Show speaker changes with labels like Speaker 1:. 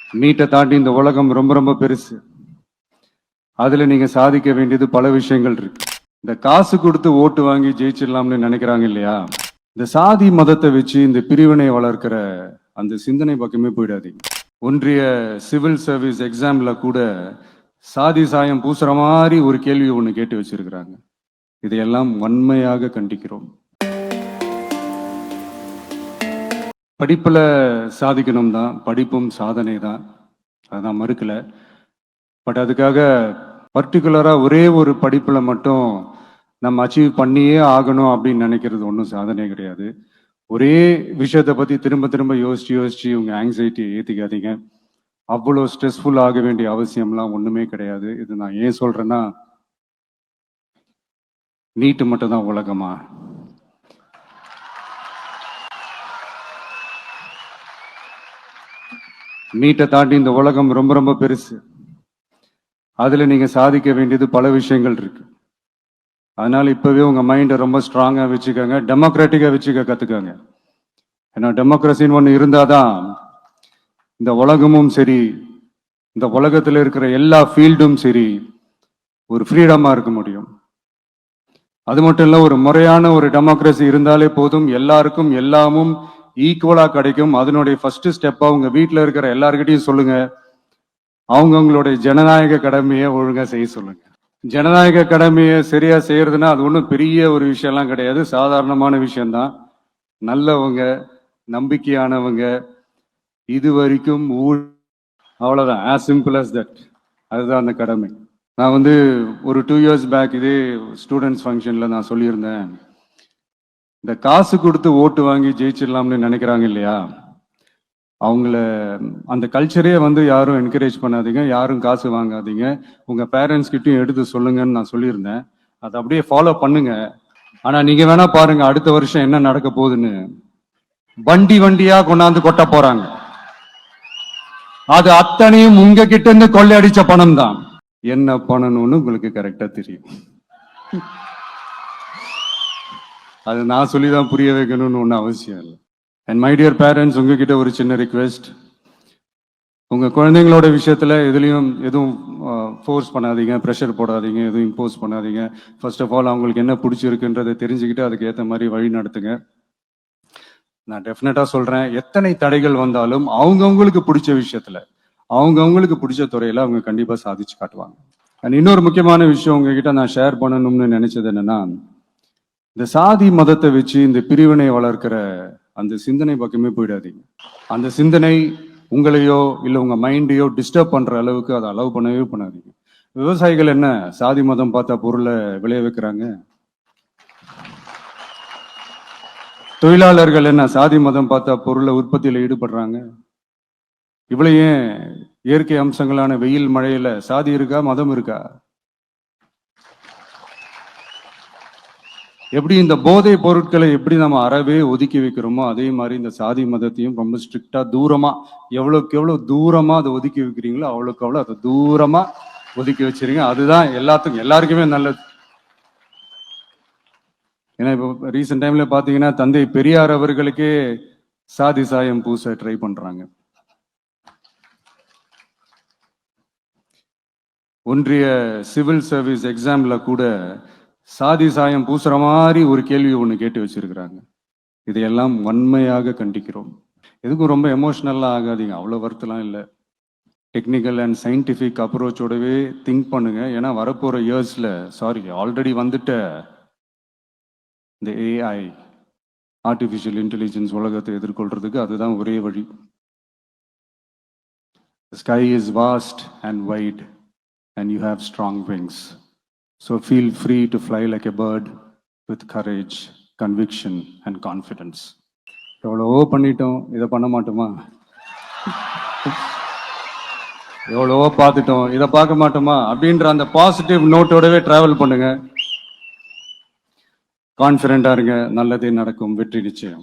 Speaker 1: நீட்டை தாண்டி இந்த உலகம் ரொம்ப ரொம்ப பெருசு. அதுல நீங்க சாதிக்க வேண்டியது பல விஷயங்கள் இருக்கு. இந்த காசு கொடுத்து ஓட்டு வாங்கி ஜெயிச்சிடலாம்னு நினைக்கிறாங்க இல்லையா? இந்த சாதி மதத்தை வச்சு இந்த பிரிவினை வளர்க்கிற அந்த சிந்தனை பக்கமே போயிடாதீங்க. ஒன்றிய சிவில் சர்வீஸ் எக்ஸாம்ல கூட சாதி சாயம் பூசுற மாதிரி ஒரு கேள்வி ஒண்ணு கேட்டு வச்சிருக்கிறாங்க. இதையெல்லாம் வன்மையாக கண்டிக்கிறோம். படிப்புல சாதிக்கணும் தான், படிப்பும் சாதனை தான், அதான் மறுக்கல. பட் அதுக்காக பர்டிகுலரா ஒரே ஒரு படிப்புல மட்டும் நம்ம அச்சீவ் பண்ணியே ஆகணும் அப்படின்னு நினைக்கிறது ஒன்றும் சாதனை கிடையாது. ஒரே விஷயத்தை பத்தி திரும்ப திரும்ப யோசிச்சு உங்க ஆங்ஸைட்டியை ஏத்திக்காதீங்க. அவ்வளோ ஸ்ட்ரெஸ்ஃபுல் ஆக வேண்டிய அவசியம்லாம் ஒண்ணுமே கிடையாது. இது நான் ஏன் சொல்றேன்னா, நீட்டு மட்டும் தான் உலகமா? நீட்டை தாண்டி இந்த உலகம் ரொம்ப ரொம்ப பெருசு. அதுல நீங்க சாதிக்க வேண்டியது பல விஷயங்கள் இருக்கு. அதனால இப்பவே உங்க மைண்டை ரொம்ப ஸ்ட்ராங்கா வச்சுக்கோங்க, டெமோக்ராட்டிக்கா வச்சுக்க கத்துக்கோங்க. ஏன்னா டெமோக்ரஸின்னு ஒன்று இருந்தாதான் இந்த உலகமும் சரி, இந்த உலகத்தில் இருக்கிற எல்லா ஃபீல்டும் சரி, ஒரு ஃப்ரீடமா இருக்க முடியும். அது மட்டும் இல்ல, ஒரு முறையான ஒரு டெமோக்ரஸி இருந்தாலே போதும், எல்லாருக்கும் எல்லாமும் ஈக்குவலா கிடைக்கும். அதனுடைய ஃபர்ஸ்ட் ஸ்டெப்பா உங்க வீட்டில் இருக்கிற எல்லார்கிட்டையும் சொல்லுங்க, அவங்கவுங்களுடைய ஜனநாயக கடமையை ஒழுங்கா செய்ய சொல்லுங்க. ஜனநாயக கடமையை சரியா செய்யறதுன்னா அது ஒன்றும் பெரிய ஒரு விஷயம்லாம் கிடையாது, சாதாரணமான விஷயம்தான். நல்லவங்க, நம்பிக்கையானவங்க, இது வரைக்கும் அவ்வளவுதான், ஆஸ் சிம்பிள் அஸ் தட். அதுதான் அந்த கடமை. நான் ஒரு 2 years பேக் இதே ஸ்டூடெண்ட்ஸ் ஃபங்க்ஷன்ல நான் சொல்லியிருந்தேன், இந்த காசு கொடுத்து ஓட்டு வாங்கி ஜெயிச்சிடலாம்னு நினைக்கிறாங்க இல்லையா, அவங்கள அந்த கல்ச்சரே யாரும் என்கரேஜ் பண்ணாதீங்க, யாரும் காசு வாங்காதீங்க, உங்க பேரண்ட்ஸ் கிட்டையும் எடுத்து சொல்லுங்கன்னு நான் சொல்லியிருந்தேன். அதை அப்படியே ஃபாலோ பண்ணுங்க. ஆனா நீங்க வேணா பாருங்க, அடுத்த வருஷம் என்ன நடக்க போகுதுன்னு. வண்டி வண்டியா கொண்டாந்து கொட்ட போறாங்க. அது அத்தனையும் உங்ககிட்ட இருந்து கொள்ளையடிச்ச பணம் தான். என்ன பண்ணணும்னு உங்களுக்கு கரெக்டா தெரியும். அது நான் சொல்லிதான் புரிய வைக்கணும்னு ஒன்றும் அவசியம் இல்லை. அண்ட் மை டியர் பேரண்ட்ஸ், உங்ககிட்ட ஒரு சின்ன ரிக்வெஸ்ட், உங்க குழந்தைங்களோட விஷயத்துல எதுவும் ஃபோர்ஸ் பண்ணாதீங்க, ப்ரெஷர் போடாதீங்க, எதுவும் இம்போஸ் பண்ணாதீங்க. ஃபர்ஸ்ட் ஆஃப் ஆல் அவங்களுக்கு என்ன பிடிச்சிருக்குன்றதை தெரிஞ்சுக்கிட்டு அதுக்கு ஏற்ற மாதிரி வழி நடத்துங்க. நான் டெஃபினட்டா சொல்றேன், எத்தனை தடைகள் வந்தாலும் அவங்கவுங்களுக்கு பிடிச்ச விஷயத்துல, அவங்கவுங்களுக்கு பிடிச்ச துறையில அவங்க கண்டிப்பா சாதிச்சு காட்டுவாங்க. அண்ட் இன்னொரு முக்கியமான விஷயம் உங்ககிட்ட நான் ஷேர் பண்ணணும்னு நினைச்சது என்னன்னா, இந்த சாதி மதத்தை வச்சு இந்த பிரிவினை வளர்க்கிற அந்த சிந்தனை பக்கமே போயிடாதீங்க. அந்த சிந்தனை உங்களையோ இல்லை உங்க மைண்டையோ டிஸ்டர்ப் பண்ற அளவுக்கு அதை அலோவ் பண்ணவே பண்ணாதீங்க. விவசாயிகள் என்ன சாதி மதம் பார்த்தா பொருளை விளைய வைக்கிறாங்க? தொழிலாளர்கள் என்ன சாதி மதம் பார்த்தா பொருளை உற்பத்தியில ஈடுபடுறாங்க? இவ்வளவு ஏன் இயற்கை அம்சங்களான வெயில் மழையில சாதி இருக்கா, மதம் இருக்கா? எப்படி இந்த போதை பொருட்களை எப்படி நம்ம அறவே ஒதுக்கி வைக்கிறோமோ, அதே மாதிரி இந்த சாதி மதத்தையும் ரொம்ப ஸ்ட்ரிக்டா தூரமா, எவ்வளவுக்கு எவ்வளவு தூரமா அதை ஒதுக்கி வைக்கிறீங்களோ அவ்வளவுக்கு அவ்வளவு அதை தூரமா ஒதுக்கி வச்சிருங்க. அதுதான் எல்லாருக்குமே நல்லது. ஏன்னா இப்போ ரீசெண்ட் டைம்ல பாத்தீங்கன்னா, தந்தை பெரியார் அவர்களுக்கே சாதி சாயம் பூச ட்ரை பண்றாங்க. ஒன்றிய சிவில் சர்வீஸ் எக்ஸாம்ல கூட சாதி சாயம் பூசுற மாதிரி ஒரு கேள்வி ஒண்ணு கேட்டு வச்சிருக்கிறாங்க. இதையெல்லாம் வன்மையாக கண்டிக்கிறோம். எதுக்கும் ரொம்ப எமோஷனலா ஆகாதீங்க, அவ்வளவு வருத்தலாம் இல்லை. டெக்னிக்கல் அண்ட் சயின்டிபிக் அப்ரோச்சோடவே திங்க் பண்ணுங்க. ஏன்னா வரப்போற இயர்ஸ்ல, ஆல்ரெடி இந்த ஏஐ, ஆர்டிஃபிஷியல் இன்டெலிஜென்ஸ் உலகத்தை எதிர்கொள்றதுக்கு அதுதான் ஒரே வழி. The sky is vast and wide and you have strong wings. So feel free to fly like a bird with courage, conviction and confidence. எவ்வளவோ பண்ணிட்டோம், இதை பண்ண மாட்டோமா? எவ்வளவோ பார்த்துட்டோம், இதை பார்க்க மாட்டோமா? அப்படின்ற அந்த பாசிட்டிவ் நோட்டோடவே டிராவல் பண்ணுங்க. கான்ஃபிடென்டா இருங்க, நல்லதே நடக்கும், வெற்றி நிச்சயம்.